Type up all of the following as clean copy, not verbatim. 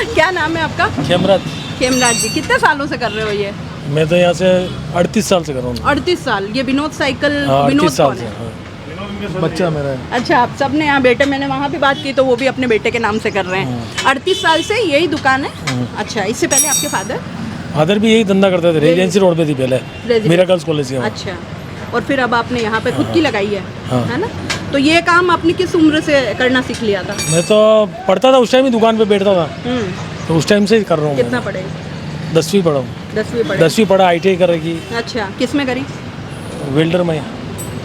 क्या नाम है आपका? खेमराज। खेमराज जी, कितने सालों से कर रहे हो ये? मैं तो यहाँ से 38 साल से कर रहा हूँ। 38 साल। ये विनोद साइकिल, हाँ, विनोद 38 साल कौन से। है? हाँ। बच्चा मेरा है। अच्छा, आप सब ने यहाँ बेटे, मैंने वहाँ भी बात की तो वो भी अपने बेटे के नाम से कर रहे हैं। 38 साल से यही दुकान है? अच्छा, इससे पहले आपके फादर? फादर भी यही धंधा करते थे, रेजिडेंसी रोड पे थी पहले, मेरा गर्ल्स कॉलेज के वहाँ। अच्छा, और फिर अब आपने यहाँ पे खुद की लगाई है, हाँ। है ना? तो ये काम आपने किस उम्र से करना सीख लिया था? मैं तो पढ़ता था उस टाइम ही, दुकान पे बैठता था, तो उस टाइम से ही कर रहा हूँ। कितना पढ़े? 10वीं पढ़ा हूँ। 10वीं पढ़े? 10वीं पढ़ा, ITI कर रखी। अच्छा, किस में करी? वेल्डर में।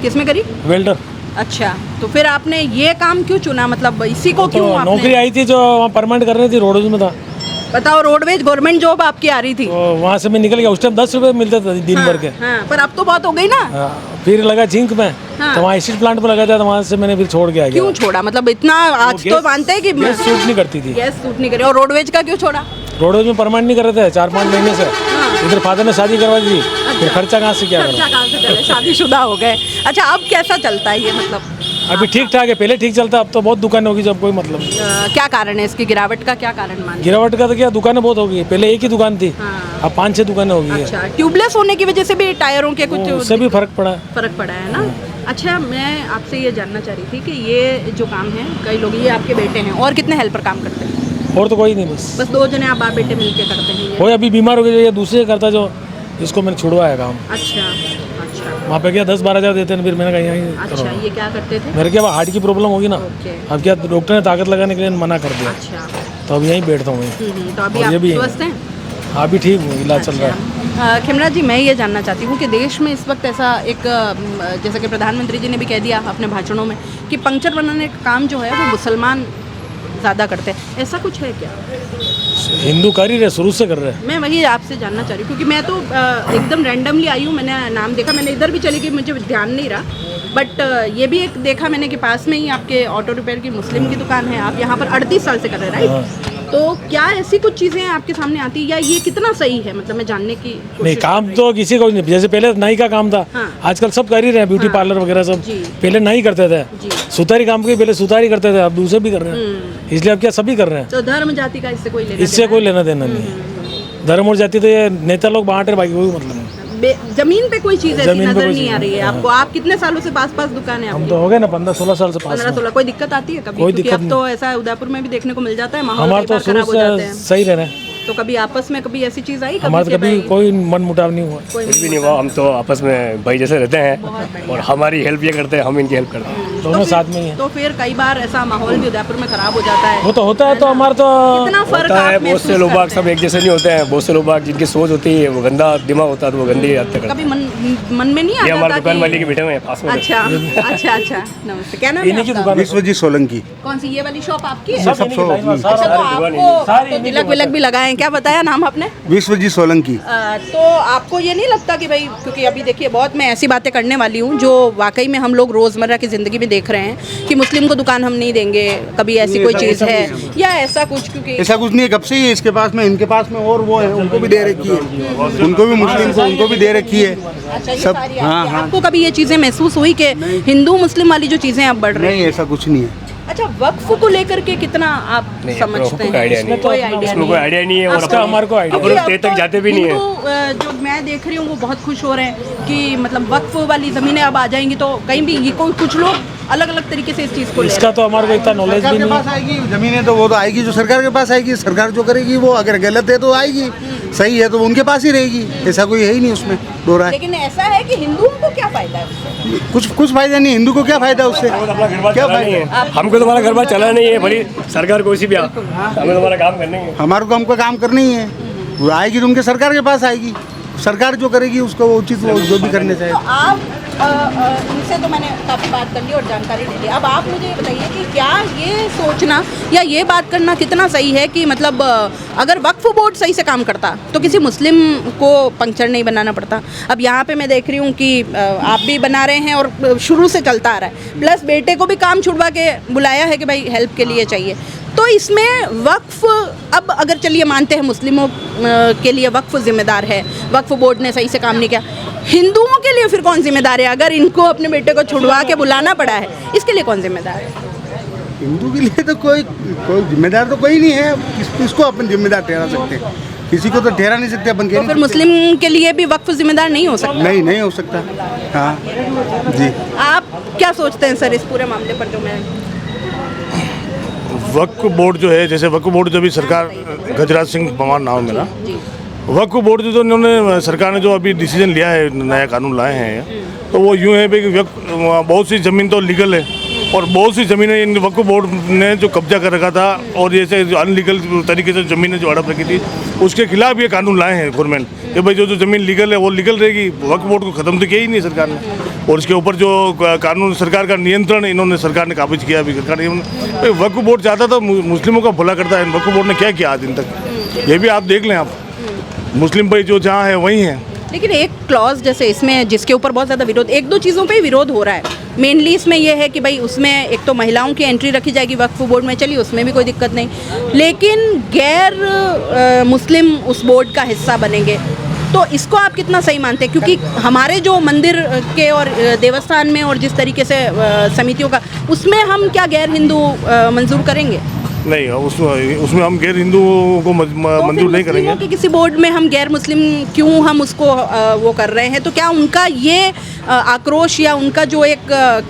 किस में करी? वेल्डर। अच्छा, तो फिर आपने ये काम क्यों चुना, मतलब इसी को क्यों तो आपने? नौकरी आई थी जो वहाँ परमानेंट कर रही थी, रोडवेज में था। बताओ, रोडवेज गवर्नमेंट जॉब आपकी आ रही थी? तो वहाँ से मैं निकल गया। उस टाइम 10 रुपये मिलते थे दिन भर के। हाँ, पर अब तो बहुत हो गई ना। हाँ, फिर लगा जिंक में, हाँ। तो वहाँ एसिड प्लांट पे लगा था, तो वहाँ से मैंने फिर छोड़ के आ गया। क्यों छोड़ा, मतलब इतना आज तो मानते हैं कि गैस सूट नहीं करती थी। गैस सूट नहीं करी। और रोडवेज का क्यों छोड़ा? रोडवेज में परमानेंट नहीं कर रहे थे 4-5 महीने से। इधर फादर ने शादी करवा दी, फिर खर्चा कहाँ से क्या खर्चा करो। कहाँ से चले, शादीशुदा हो गए। अच्छा, अब कैसा चलता है ये, मतलब अभी ठीक ठाक है, पहले ठीक चलता, अब तो बहुत दुकान होगी, जब कोई मतलब नहीं। क्या कारण है इसकी गिरावट का, क्या कारण मान? गिरावट का तो क्या, दुकानें बहुत हो गई, पहले एक ही दुकान थी, हाँ। अब 5-6 दुकानें हो गई है। अच्छा, ट्यूबलेस होने की वजह से भी टायरों के कुछ उससे भी फर्क पड़ा है। फर्क पड़ा है ना? अच्छा, मैं आपसे ये जानना चाह रही थी कि ये जो काम है, कई लोग, ये आपके बेटे हैं, और कितने हेल्पर काम करते हैं? और तो कोई नहीं, बस 2 जने आप बाप बेटे मिलके करते हैं ये? कोई अभी बीमार हो गया, ये दूसरे करता, जो इसको मैंने छुड़वाया काम। अच्छा अच्छा वहाँ पे क्या 10-12 हज़ार देते हैं, फिर मैंने कहा यहीं अच्छा, करो। ये क्या करते थे? मेरे क्या हार्ट की प्रॉब्लम होगी ना, ओके। अब क्या डॉक्टर ने ताकत लगाने के लिए मना कर दिया, अच्छा। तो अब यहीं बैठता हूँ। तो अभी और आप ये भी स्वस्थ हैं? हाँ, अभी ठीक हूँ, इलाज चल रहा है। खेमराज जी, मैं ये जानना चाहती हूँ कि देश में इस वक्त ऐसा एक, जैसा कि प्रधानमंत्री जी ने भी कह दिया अपने भाषणों में, कि पंक्चर बनाने का काम जो है वो मुसलमान ज़्यादा करते हैं, ऐसा कुछ है क्या? हिंदू कर ही रहे, शुरू से कर रहे हैं। मैं वही आपसे जानना चाह रही हूँ, क्योंकि मैं तो एकदम रैंडमली आई हूँ, मैंने नाम देखा, मैंने इधर भी चली गई, मुझे ध्यान नहीं रहा, बट ये भी एक देखा मैंने कि पास में ही आपके ऑटो रिपेयर की मुस्लिम की दुकान है, आप यहाँ पर 38 साल से कर रहे हैं, राइट? तो क्या ऐसी कुछ चीज़ें आपके सामने आती है, या ये कितना सही है, मतलब मैं जानने की नहीं, काम तो किसी को नहीं, जैसे पहले नाई का काम था, हाँ। आजकल सब कर ही रहे हैं, ब्यूटी पार्लर वगैरह सब। जी। पहले नहीं करते थे, जी। सुतारी काम के पहले सुतारी करते थे, अब दूसरे भी कर रहे हैं, इसलिए अब क्या सभी कर रहे हैं। तो धर्म जाति का इससे कोई लेना इससे कोई लेना देना नहीं। धर्म और जाति तो ये नेता लोग बांट रहे, बाकी कोई मतलब नहीं। जमीन पे कोई चीज़ ऐसी जमीन पे नजर कोई नहीं चीज़ आ रही है आपको? आप कितने सालों से पास दुकान है हम आपकी? तो हो गए ना 15-16 साल से पास 15-16। कोई दिक्कत आती है कभी? कोई क्योंकि दिक्कत अब तो ऐसा उदयपुर में भी देखने को मिल जाता है, माहौल हमारा कई तो बार शुरू खराब हो जाते से हैं। सही रह रहे हैं। तो कभी आपस में कभी ऐसी चीज़ आई हमारा तो कभी कोई मन मुटाव नहीं हुआ। कोई कुछ भी नहीं हुआ, हम तो आपस में भाई जैसे रहते हैं, और हमारी हेल्प ये करते हैं, हम इनकी हेल्प करते हैं। दोनों साथ में ही है। तो फिर कई बार ऐसा माहौल भी उदयपुर में खराब हो जाता है। वो तो होता है, तो हमारा तो कितना फर्क होता है, आप बहुत से महसूस लोग करते सब एक जैसे नहीं होते हैं, बहुत से लोग जिनकी सोच होती है वो गंदा दिमाग होता है, तो वो गंदी हद तक हैं? करते कभी मन में नहीं हैं। ये आता हमारे दुकान कि- वाले के बेटे हुए हैं पास में। अच्छा अच्छा अच्छा, नमस्ते, क्या नाम है इन्हीं की आपका? दुकान है। विश्वजीत सोलंकी। कौन सी, ये वाली शॉप आपकी है? सब सब इन्हीं की लाइन में, सब- अच्छा, तो दुकान आपको तो तिलक विलक भी लगाए हैं, क्या बताया नाम आपने? विश्वजीत सोलंकी। तो आपको ये नहीं लगता कि भाई, क्योंकि अभी देखिए बहुत मैं ऐसी बातें करने वाली हूँ जो वाकई में हम लोग रोज़मर्रा की ज़िंदगी में देख रहे हैं कि मुस्लिम को दुकान हम नहीं देंगे, कभी ऐसी कोई चीज़ है या ऐसा कुछ? क्योंकि ऐसा कुछ नहीं है, कब से ही इसके पास में, इनके पास में और वो है, उनको भी दे रखी है, उनको भी मुस्लिम को उनको भी दे रखी है। अच्छा, ये सब सारी हाँ आपकी- हाँ। आपको कभी ये चीज़ें महसूस हुई कि हिंदू मुस्लिम वाली जो चीज़ें अब बढ़ रही नहीं, हैं? ऐसा कुछ नहीं है। अच्छा, वक्फ को लेकर के कितना आप समझते हैं? आइडिया नहीं, कोई आइडिया उसमें कोई आइडिया नहीं है, और इसका हमारे को आइडिया अपन लोग तेज तक जाते भी नहीं है। है। जो मैं देख रही हूँ वो बहुत खुश हो रहे हैं कि मतलब वक्फ वाली ज़मीनें अब आ जाएंगी, तो कहीं भी ये कोई कुछ लोग अलग अलग तरीके से इस चीज़ को ले इसका तो हमारे को इतना नॉलेज सरकार भी के नहीं पास आएगी जमीनें, तो वो तो आएगी जो सरकार के पास आएगी, सरकार जो करेगी वो, अगर गलत है तो आएगी, सही है तो उनके पास ही रहेगी, ऐसा कोई है ही नहीं उसमें दो राय। लेकिन ऐसा है कि हिंदुओं को क्या फ़ायदा है उससे? कुछ फायदा नहीं, हिंदू को क्या फायदा उससे, क्या फायदा नहीं है? है, हमको तुम्हारा घर बार चला नहीं है, भली सरकार कोई सी भी हमें तुम्हारा काम करना ही है। हमारे को हमको काम करना ही है, वो आएगी तो उनके सरकार के पास आएगी, सरकार जो करेगी उसको वो उचित वो जो भी करने चाहिए। तो आप इनसे तो मैंने काफ़ी बात कर ली और जानकारी ले ली, अब आप मुझे ये बताइए कि क्या ये सोचना या ये बात करना कितना सही है कि मतलब अगर वक्फ बोर्ड सही से काम करता तो किसी मुस्लिम को पंक्चर नहीं बनाना पड़ता? अब यहाँ पे मैं देख रही हूँ कि आप भी बना रहे हैं और शुरू से चलता आ रहा है, प्लस बेटे को भी काम छुड़वा के बुलाया है कि भाई हेल्प के लिए चाहिए, तो इसमें वक्फ, अब अगर चलिए मानते हैं मुस्लिमों के लिए वक्फ जिम्मेदार है, वक्फ बोर्ड ने सही से काम नहीं किया, हिंदुओं के लिए फिर कौन जिम्मेदार है? अगर इनको अपने बेटे को छुड़वा के बुलाना पड़ा है, इसके लिए कौन जिम्मेदार है? हिंदू के लिए तो कोई जिम्मेदार तो कोई नहीं है, किसको अपन जिम्मेदार ठहरा सकते हैं, किसी को तो ठहरा नहीं सकते अपन। तो फिर मुस्लिम के लिए भी वक्फ जिम्मेदार नहीं हो सकता? नहीं हो सकता। हाँ जी। आप क्या सोचते हैं सर इस पूरे मामले पर? जो मैं वक्फ बोर्ड जो है, जैसे वक्फ बोर्ड जो भी सरकार, गजराज सिंह पवार नाम है मेरा, वक्फ बोर्ड जो इन्होंने सरकार ने जो अभी डिसीजन लिया है, नया कानून लाए हैं, तो वो यूँ है कि बहुत सी ज़मीन तो लीगल है और बहुत सी ज़मीनें इन वक्फ बोर्ड ने जो कब्जा कर रखा था और जैसे अनलीगल तरीके से ज़मीनें जो हड़प रखी थी, उसके खिलाफ ये कानून लाए हैं गवर्नमेंट कि भाई जो ज़मीन लीगल है वो लीगल रहेगी। वक्फ बोर्ड को ख़त्म तो किया ही नहीं सरकार ने, और इसके ऊपर जो कानून सरकार का नियंत्रण इन्होंने सरकार ने काबिज किया अभी सरकार ने। वक्फ बोर्ड चाहता था मुस्लिमों का भला करता है, वक्फ बोर्ड ने क्या किया आज दिन तक, ये भी आप देख लें। आप मुस्लिम भाई जो जहाँ है वहीं है। लेकिन एक क्लॉज जैसे इसमें जिसके ऊपर बहुत ज़्यादा विरोध, एक दो चीज़ों पे ही विरोध हो रहा है मेनली इसमें, यह है कि भाई उसमें एक तो महिलाओं की एंट्री रखी जाएगी वक्फ बोर्ड में, चलिए उसमें भी कोई दिक्कत नहीं, लेकिन गैर मुस्लिम उस बोर्ड का हिस्सा बनेंगे, तो इसको आप कितना सही मानते हैं? क्योंकि हमारे जो मंदिर के और देवस्थान में और जिस तरीके से समितियों का, उसमें हम क्या गैर हिंदू मंजूर करेंगे? नहीं, उसमें हम गैर हिंदुओं को मंजूर नहीं करेंगे। कि किसी बोर्ड में हम गैर मुस्लिम क्यों हम उसको वो कर रहे हैं? तो क्या उनका ये आक्रोश या उनका जो एक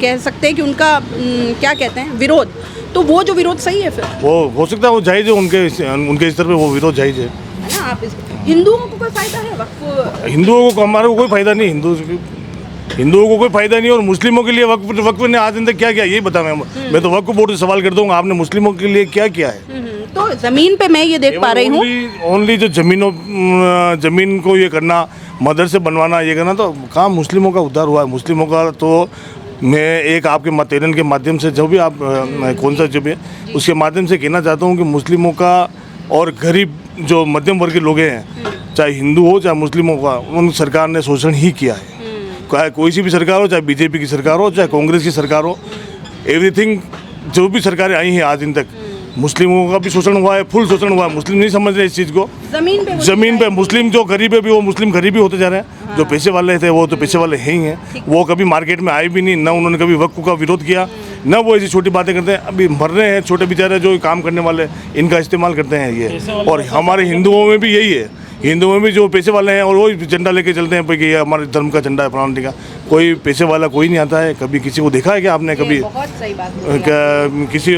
कह सकते हैं कि उनका क्या कहते हैं विरोध, तो वो जो विरोध सही है? फिर वो हो सकता है वो जायज़ है, उनके स्तर पे वो विरोध जायज़ है ना। आप हिंदुओं को कोई फायदा है वक्फ? हिंदुओं को हमारे को कोई फायदा नहीं, हिंदुओं को कोई फायदा नहीं। और मुस्लिमों के लिए वक्फ ने आज दिन तक क्या किया यही बता। मैं तो वक्फ बोर्ड से सवाल कर दूंगा, आपने मुस्लिमों के लिए क्या किया है? तो ज़मीन पे मैं ये देख पा रही हूँ, ओनली जो ज़मीन को ये करना, मदरसे बनवाना, ये करना, तो कहाँ मुस्लिमों का उद्धार हुआ है? मुस्लिमों का तो मैं एक आपके चैनल के माध्यम से जो भी आप कौन सा जो भी उसके माध्यम से कहना चाहता हूँ कि मुस्लिमों का और गरीब जो मध्यम वर्ग के लोग हैं, चाहे हिंदू हो चाहे मुस्लिमों का, उन सरकार ने शोषण ही किया है। चाहे कोई सी भी सरकार हो, चाहे बीजेपी की सरकार हो, चाहे कांग्रेस की सरकार हो, एवरीथिंग जो भी सरकारें आई हैं आज दिन तक, मुस्लिमों का भी शोषण हुआ है, फुल शोषण हुआ है। मुस्लिम नहीं समझ रहे इस चीज़ को। ज़मीन पे मुस्लिम जो गरीब है भी वो मुस्लिम गरीब ही होते जा रहे हैं। जो पैसे वाले थे वो तो पैसे वाले हैं ही हैं, वो कभी मार्केट में आए भी नहीं, ना उन्होंने कभी वक्फ का विरोध किया, ना वो ऐसी छोटी बातें करते हैं। अभी मर रहे हैं छोटे बेचारे जो काम करने वाले, इनका इस्तेमाल करते हैं ये। और हमारे हिंदुओं में भी यही है, हिंदुओं में भी जो पैसे वाले हैं और वो झंडा लेके चलते हैं कि ये हमारे धर्म का झंडा है फलाने का। कोई पैसे वाला कोई नहीं आता है। कभी किसी को देखा है क्या आपने? कभी किसी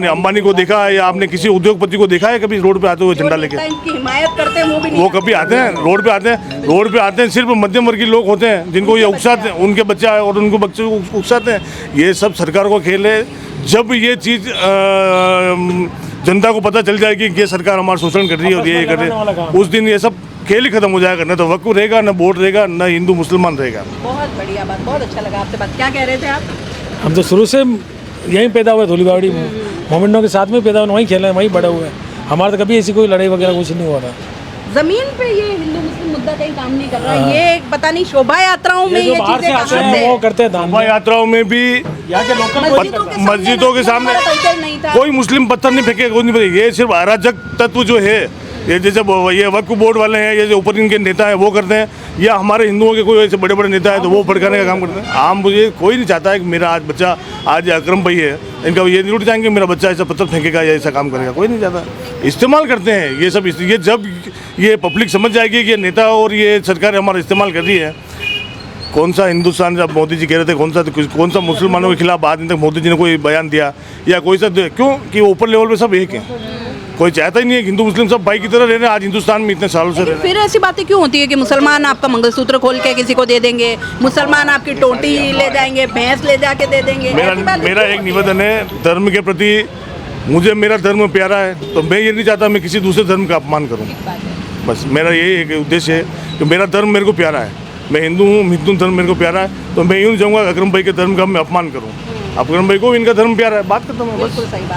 अंबानी को देखा है या आपने किसी उद्योगपति को देखा है कभी रोड पे आते हुए झंडा लेके? हिमायत करते हैं वो भी नहीं, वो कभी आते हैं रोड पे आते हैं सिर्फ मध्यम वर्गीय लोग होते हैं जिनको ये उकसाते हैं, उनके बच्चे और उनको बच्चे उकसाते हैं। ये सब सरकार को खेल है। जब ये चीज़ जनता को पता चल जाएगी कि ये सरकार हमारा शोषण कर रही है और ये कर रही है, उस दिन ये सब खेल ही खत्म हो जाएगा। न तो वक्फ रहेगा, न वोट रहेगा, न हिंदू मुसलमान रहेगा। बहुत बढ़िया बात, बहुत अच्छा लगा आपसे बात। क्या कह रहे थे आप? हम तो शुरू से यहीं पैदा हुए, धूलीबाड़ी मोमिनों के साथ में पैदा हुए, वहीं खेले, वहीं बड़े हुए। हमारा तो कभी ऐसी कोई लड़ाई वगैरह कुछ नहीं हुआ था। जमीन पे ये हिंदू मुस्लिम मुद्दा कहीं काम नहीं कर रहा है। ये पता नहीं शोभा यात्राओं में ये चीजें कहाँ से वो करते हैं, शोभा यात्राओं में भी यहाँ के लोकल मस्जिदों के सामने कोई मुस्लिम पत्थर नहीं फेंके, कोई नहीं फेंके। ये सिर्फ अराजक तत्व जो है, ये जैसे ये वक्फ बोर्ड वाले हैं, ये जो ऊपर इनके नेता हैं वो करते हैं, या हमारे हिंदुओं के कोई ऐसे बड़े बड़े नेता है तो वो भड़काने का काम करते हैं। आम मुझे कोई नहीं चाहता है कि मेरा आज बच्चा, आज अकरम भाई है, इनका ये नहीं उठ जाएंगे मेरा बच्चा ऐसा पत्थर फेंकेगा या ऐसा काम करेगा, कोई नहीं चाहता। इस्तेमाल करते हैं ये सब। ये जब ये पब्लिक समझ जाएगी कि ये नेता और ये सरकार हमारा इस्तेमाल कर रही है। कौन सा हिंदुस्तान, जब मोदी जी कह रहे थे कौन सा मुसलमानों के खिलाफ आज दिन तक मोदी जी ने कोई बयान दिया या कोई सा, क्यों कि वो ऊपर लेवल पे सब एक हैं। कोई चाहता ही नहीं है हिंदू मुस्लिम सब भाई की तरह रह रहे हैं आज हिंदुस्तान में इतने सालों से रह रहे हैं। फिर ऐसी बातें क्यों होती है कि मुसलमान आपका मंगलसूत्र खोल के किसी को दे देंगे, मुसलमान आपकी टोटी ले जाएंगे, भैंस ले जाके दे देंगे? मेरा एक निवेदन है धर्म के प्रति, मुझे मेरा धर्म प्यारा है तो मैं ये नहीं चाहता मैं किसी दूसरे धर्म का अपमान करूँ। बस मेरा यही एक उद्देश्य है कि मेरा धर्म मेरे को प्यारा है, मैं हिंदू हूँ, हिंदू धर्म मेरे को प्यारा है, तो मैं यूँ नहीं चाहूँगा अकरम भाई के धर्म का मैं अपमान करूँ। अकरम भाई को इनका धर्म प्यारा है, बात करता हूँ। बिल्कुल सही बात।